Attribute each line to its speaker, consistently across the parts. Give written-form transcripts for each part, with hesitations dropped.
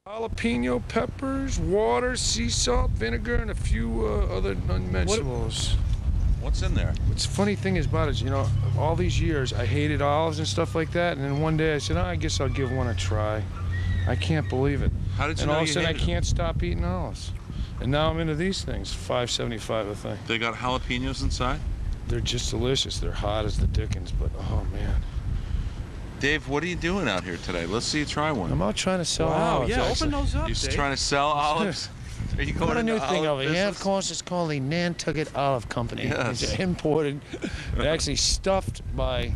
Speaker 1: Jalapeno peppers, water, sea salt, vinegar, and a few other non-mentionables.
Speaker 2: What's in there?
Speaker 1: What's the funny thing is about it is, you know, all these years I hated olives and stuff like that, and then one day I said, I guess I'll give one a try. I can't believe it.
Speaker 2: How did you
Speaker 1: and
Speaker 2: know
Speaker 1: all of a
Speaker 2: you
Speaker 1: sudden I
Speaker 2: hated
Speaker 1: can't stop eating olives. And now I'm into these things, $5.75 a thing.
Speaker 2: They got jalapenos inside?
Speaker 1: They're just delicious. They're hot as the dickens, but oh man.
Speaker 2: Dave, what are you doing out here today? Let's see you try one.
Speaker 1: I'm out trying to sell
Speaker 3: Wow,
Speaker 1: olives.
Speaker 3: yeah,
Speaker 1: actually.
Speaker 3: open those up,
Speaker 2: You're
Speaker 3: Dave.
Speaker 2: trying to sell olives? Are you going
Speaker 1: Got a
Speaker 2: into
Speaker 1: new thing
Speaker 2: olive
Speaker 1: over here. Of
Speaker 2: business?
Speaker 1: course, it's called the Nantucket Olive Company.
Speaker 2: Yes.
Speaker 1: It's imported. They're actually stuffed by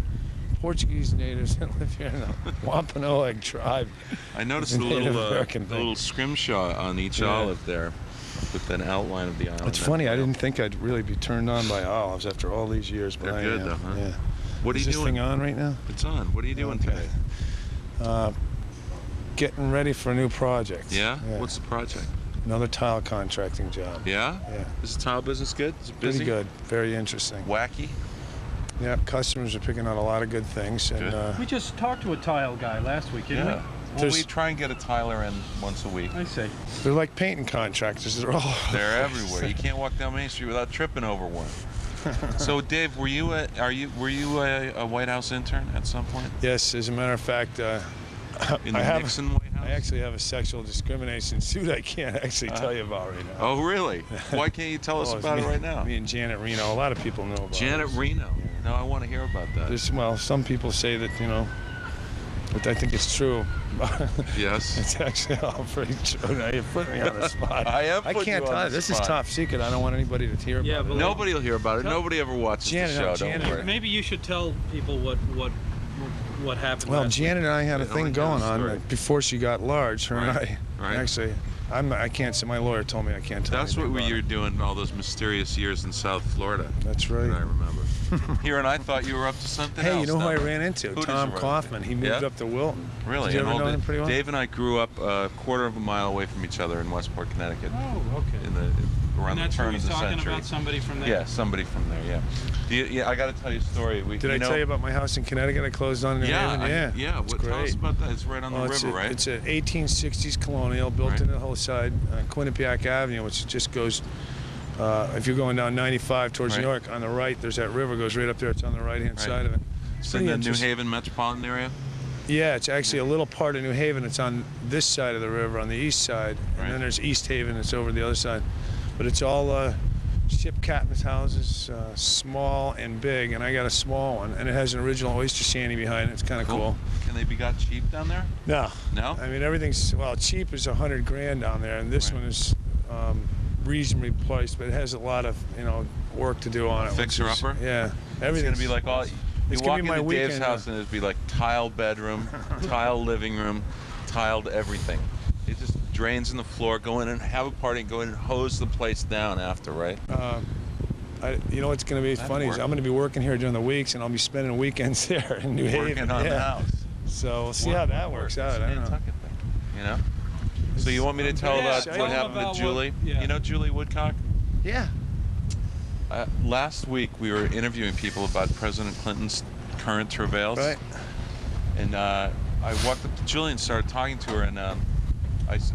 Speaker 1: Portuguese natives that live here in the Wampanoag tribe.
Speaker 2: I noticed
Speaker 1: It's
Speaker 2: a
Speaker 1: a Native
Speaker 2: little,
Speaker 1: American thing.
Speaker 2: little scrimshaw on each
Speaker 1: Yeah.
Speaker 2: olive there with an outline of the island.
Speaker 1: It's funny. I didn't think I'd really be turned on by olives after all these years, but
Speaker 2: They're
Speaker 1: I
Speaker 2: good
Speaker 1: am.
Speaker 2: though, huh?
Speaker 1: Yeah.
Speaker 2: What are
Speaker 1: Is
Speaker 2: you
Speaker 1: this
Speaker 2: doing?
Speaker 1: thing on right now?
Speaker 2: It's on. What are you doing
Speaker 1: Okay.
Speaker 2: today?
Speaker 1: Getting ready for a new project.
Speaker 2: Yeah? What's the project?
Speaker 1: Another tile contracting job.
Speaker 2: Yeah?
Speaker 1: Yeah.
Speaker 2: Is the tile business good? Is it busy?
Speaker 1: Pretty good. Very interesting.
Speaker 2: Wacky?
Speaker 1: Yeah, customers are picking out a lot of good things. And
Speaker 2: Good.
Speaker 3: We just talked to a tile guy last week, didn't
Speaker 2: Yeah.
Speaker 3: we?
Speaker 2: Well,
Speaker 1: There's-
Speaker 2: we try and get a tiler in once a week.
Speaker 3: I see.
Speaker 1: they're like painting contractors. They're all
Speaker 2: They're everywhere. You can't walk down Main Street without tripping over one. So, Dave, were you a White House intern at some point?
Speaker 1: Yes, as a matter of fact,
Speaker 2: In the
Speaker 1: I have.
Speaker 2: Nixon White House?
Speaker 1: I actually have a sexual discrimination suit I can't actually tell you about right now.
Speaker 2: Oh, really? Why can't you tell us
Speaker 1: Well, it's
Speaker 2: about it
Speaker 1: me-
Speaker 2: right now?
Speaker 1: Me and Janet Reno. A lot of people know about
Speaker 2: Janet
Speaker 1: it.
Speaker 2: Reno. No, I want to hear about that.
Speaker 1: Well, some people say that, you know, but I think it's true.
Speaker 2: Yes.
Speaker 1: It's actually all pretty true. Now you put me on the spot.
Speaker 2: I am
Speaker 1: I
Speaker 2: putting
Speaker 1: can't
Speaker 2: you on
Speaker 1: tell you.
Speaker 2: the
Speaker 1: This is
Speaker 2: spot.
Speaker 1: top secret. I don't want anybody to hear
Speaker 3: Yeah,
Speaker 1: about
Speaker 3: but
Speaker 1: it.
Speaker 2: Nobody will hear about it.
Speaker 3: Tell-
Speaker 2: Nobody ever watches
Speaker 1: Janet,
Speaker 2: the show.
Speaker 1: no,
Speaker 2: Don't
Speaker 1: Janet.
Speaker 2: worry.
Speaker 3: Maybe you should tell people what happened.
Speaker 1: Well,
Speaker 3: last
Speaker 1: Janet and I had a
Speaker 2: Yeah, I
Speaker 1: thing
Speaker 2: wanna hear
Speaker 1: going
Speaker 2: the
Speaker 1: on
Speaker 2: story.
Speaker 1: before she got large. Her and
Speaker 2: Right,
Speaker 1: I.
Speaker 2: right.
Speaker 1: Actually, I can't say. My lawyer told me I can't tell.
Speaker 2: That's what
Speaker 1: anything
Speaker 2: you were
Speaker 1: about
Speaker 2: doing all those mysterious years in South Florida.
Speaker 1: it. That's right.
Speaker 2: I remember. Here, and I thought you were up to something else.
Speaker 1: Hey, you know who
Speaker 2: now.
Speaker 1: I ran into?
Speaker 2: Who did
Speaker 1: Tom
Speaker 2: you run
Speaker 1: Kaufman. He moved
Speaker 2: Yeah?
Speaker 1: up to Wilton.
Speaker 2: Really?
Speaker 1: Did you
Speaker 2: And
Speaker 1: ever
Speaker 2: all
Speaker 1: know him pretty well?
Speaker 2: Dave and I grew up a quarter of a mile away from each other in Westport, Connecticut.
Speaker 3: Oh, okay.
Speaker 2: Around
Speaker 3: And
Speaker 2: the
Speaker 3: that's
Speaker 2: turn
Speaker 3: where
Speaker 2: of
Speaker 3: he's
Speaker 2: the
Speaker 3: talking
Speaker 2: century.
Speaker 3: about somebody from there.
Speaker 2: Yeah, somebody from there. Yeah. Yeah, I got to tell you a story.
Speaker 1: Did I tell you about my house in Connecticut? I closed on in New
Speaker 2: Yeah,
Speaker 1: Haven?
Speaker 2: yeah.
Speaker 1: It's
Speaker 2: Tell us
Speaker 1: great.
Speaker 2: about that. It's right on the
Speaker 1: It's
Speaker 2: river, right?
Speaker 1: It's an 1860s colonial built
Speaker 2: Right.
Speaker 1: into the hillside, Quinnipiac Avenue, which just goes. If you're going down 95 towards
Speaker 2: Right.
Speaker 1: New York, on the right, there's that river goes right up there. It's on the right-hand
Speaker 2: Right.
Speaker 1: side of it.
Speaker 2: It's
Speaker 1: pretty
Speaker 2: in the New
Speaker 1: interesting.
Speaker 2: Haven metropolitan area.
Speaker 1: Yeah, it's actually a little part of New Haven. It's on this side of the river, on the east side, and
Speaker 2: Right.
Speaker 1: then there's East Haven. It's over the other side, but it's all ship captain's houses, small and big. And I got a small one, and it has an original oyster shanty behind it. It's kind of cool.
Speaker 2: Can they be got cheap down there?
Speaker 1: No,
Speaker 2: No.
Speaker 1: I mean everything's cheap is $100 grand down there, and this
Speaker 2: Right.
Speaker 1: one is reasonably priced, but it has a lot of work to do on it.
Speaker 2: Fixer
Speaker 1: which is-
Speaker 2: upper?
Speaker 1: Yeah,
Speaker 2: It's
Speaker 1: everything's
Speaker 2: gonna be like all. You
Speaker 1: It's gonna
Speaker 2: walk
Speaker 1: be my
Speaker 2: into Dave's
Speaker 1: weekend,
Speaker 2: house and it'd be like tile bedroom, tile living room, tiled everything. It just drains in the floor. Go in and have a party and go in and hose the place down after, right?
Speaker 1: You know what's going to be
Speaker 2: That'd
Speaker 1: funny is
Speaker 2: work.
Speaker 1: I'm going to be working here during the weeks, and I'll be spending weekends there in New
Speaker 2: Working
Speaker 1: Haven.
Speaker 2: on the
Speaker 1: yeah.
Speaker 2: house.
Speaker 1: So we'll see how that works out.
Speaker 2: It's a
Speaker 1: I don't know.
Speaker 2: Nantucket thing, you know. So you want me to tell
Speaker 3: Yeah,
Speaker 2: about
Speaker 3: tell
Speaker 2: what
Speaker 3: them
Speaker 2: happened
Speaker 3: about
Speaker 2: to Julie?
Speaker 3: what- yeah.
Speaker 2: You know Julie Woodcock?
Speaker 1: Yeah.
Speaker 2: Last week we were interviewing people about President Clinton's current travails.
Speaker 1: Right.
Speaker 2: And I walked up to Julie and started talking to her, and I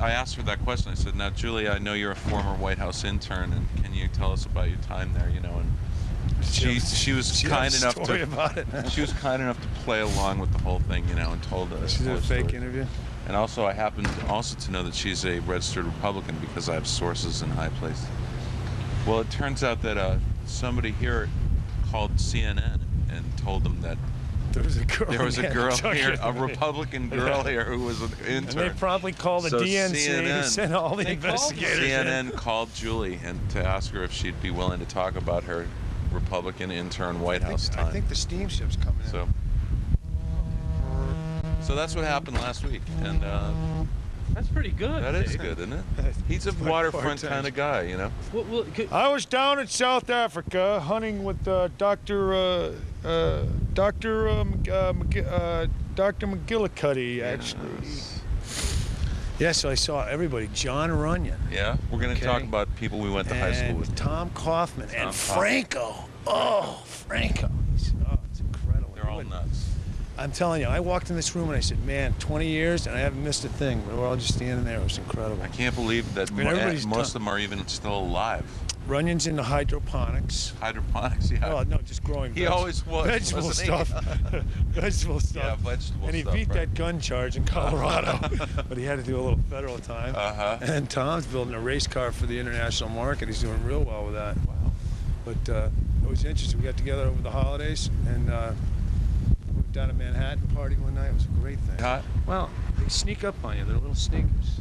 Speaker 2: asked her that question. I said, "Now, Julie, I know you're a former White House intern, and can you tell us about your time there?" You know, and she was kind enough
Speaker 1: story
Speaker 2: to
Speaker 1: about it.
Speaker 2: she was kind enough to play along with the whole thing, you know, and told us.
Speaker 1: She did a fake interview.
Speaker 2: And also, I happen also to know that she's a registered Republican because I have sources in high places. Well, it turns out that somebody here called CNN and told them that
Speaker 1: There was a girl.
Speaker 2: there was a
Speaker 1: in
Speaker 2: girl
Speaker 1: Nantucket.
Speaker 2: here, a Republican girl here who was an
Speaker 1: And
Speaker 2: intern.
Speaker 1: they promptly called the
Speaker 2: So
Speaker 1: DNC
Speaker 2: CNN
Speaker 1: to send all the
Speaker 3: They called
Speaker 1: investigators in.
Speaker 2: CNN called Julie and to ask her if she'd be willing to talk about her Republican intern White House time.
Speaker 1: I think the steamship's coming in.
Speaker 2: So that's what happened last week, and
Speaker 3: That's pretty good.
Speaker 2: that is
Speaker 3: Dave.
Speaker 2: good, isn't it? He's a
Speaker 1: It's like
Speaker 2: waterfront
Speaker 1: part-time.
Speaker 2: kind of guy, you know.
Speaker 3: Well,
Speaker 1: I was down in South Africa hunting with Dr. McGillicuddy, actually.
Speaker 2: Yes.
Speaker 1: Yeah, so I saw everybody. John Runyon.
Speaker 2: Yeah, we're going to
Speaker 1: Okay.
Speaker 2: talk about people we went to high school
Speaker 1: And
Speaker 2: with.
Speaker 1: Tom Kaufman and
Speaker 2: Kaufman.
Speaker 1: Franco. Oh, Franco. Oh, it's incredible.
Speaker 2: They're all nuts.
Speaker 1: I'm telling you, I walked in this room and I said, man, 20 years and I haven't missed a thing. We're all just standing there. It was incredible.
Speaker 2: I can't believe that most of them are even still alive.
Speaker 1: Runyon's into hydroponics.
Speaker 2: Hydroponics, yeah.
Speaker 1: Oh, no, just growing
Speaker 2: He always was,
Speaker 1: vegetable
Speaker 2: wasn't he?
Speaker 1: stuff. Vegetable stuff.
Speaker 2: Yeah, vegetable
Speaker 1: and he
Speaker 2: stuff,
Speaker 1: beat
Speaker 2: right.
Speaker 1: that gun charge in Colorado, but he had to do a little federal time. And Tom's building a race car for the international market. He's doing real well with that.
Speaker 2: Wow.
Speaker 1: But it was interesting. We got together over the holidays and moved down to Manhattan, party one night. It was a great thing.
Speaker 2: Hot?
Speaker 1: Well, they sneak up on you. They're little sneakers.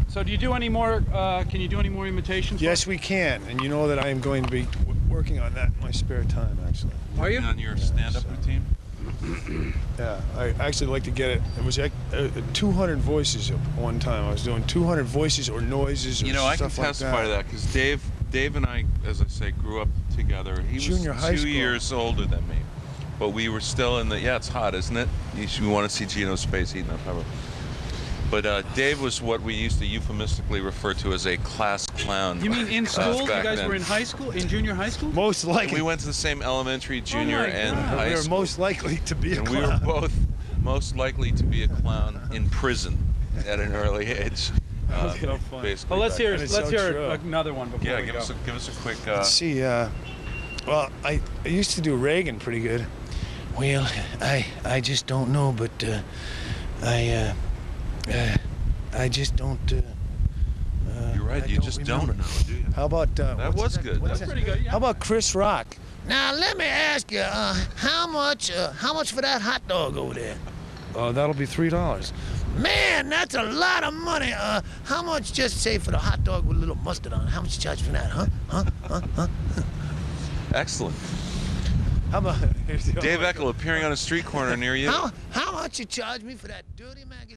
Speaker 3: So do you do any more? Can you do any more imitations?
Speaker 1: Yes, we can. And you know that I am going to be working on that in my spare time, actually.
Speaker 3: Are you?
Speaker 2: On your stand-up routine?
Speaker 1: Yeah, I actually like to get it. It was 200 voices at one time. I was doing 200 voices or noises or
Speaker 2: You know, I can
Speaker 1: stuff like
Speaker 2: testify to that because Dave and I, as I say, grew up together. He
Speaker 1: Junior
Speaker 2: was
Speaker 1: high
Speaker 2: 2
Speaker 1: school.
Speaker 2: years older than me, but we were still in the. Yeah, it's hot, isn't it? You want to see Gino's face heating up, ever. But Dave was what we used to euphemistically refer to as a class clown.
Speaker 3: You mean in school? You
Speaker 2: back
Speaker 3: guys
Speaker 2: then.
Speaker 3: were in high school, in junior high school?
Speaker 1: Most likely.
Speaker 2: We went to the same elementary, junior,
Speaker 3: my
Speaker 2: and
Speaker 3: God.
Speaker 2: high
Speaker 1: we were
Speaker 2: school.
Speaker 1: most likely to be a
Speaker 2: And
Speaker 1: clown.
Speaker 2: we were both most likely to be a clown in prison at an early age.
Speaker 1: That's so funny.
Speaker 2: Basically
Speaker 3: Well, let's
Speaker 2: back
Speaker 3: hear
Speaker 1: And it's
Speaker 3: let's
Speaker 1: so
Speaker 3: hear
Speaker 1: true.
Speaker 3: another one before
Speaker 2: Yeah,
Speaker 3: we
Speaker 2: give
Speaker 3: go.
Speaker 2: us a quick.
Speaker 1: Let's see. Well, I used to do Reagan pretty good. Well, I just don't know, but I just don't.
Speaker 2: You're right.
Speaker 1: I
Speaker 2: You just
Speaker 1: remember.
Speaker 2: don't know, do you?
Speaker 1: How about
Speaker 2: That was good.
Speaker 1: What's
Speaker 3: That's pretty good. Yeah.
Speaker 1: How about Chris Rock? Now let me ask you, how much for that hot dog over there? That'll be $3. Man, that's a lot of money. How much, just say, for the hot dog with a little mustard on it? How much you charge for that, huh?
Speaker 2: Excellent.
Speaker 1: How about
Speaker 2: Dave Eckel appearing on a street corner near you.
Speaker 1: How much you charge me for that dirty magazine?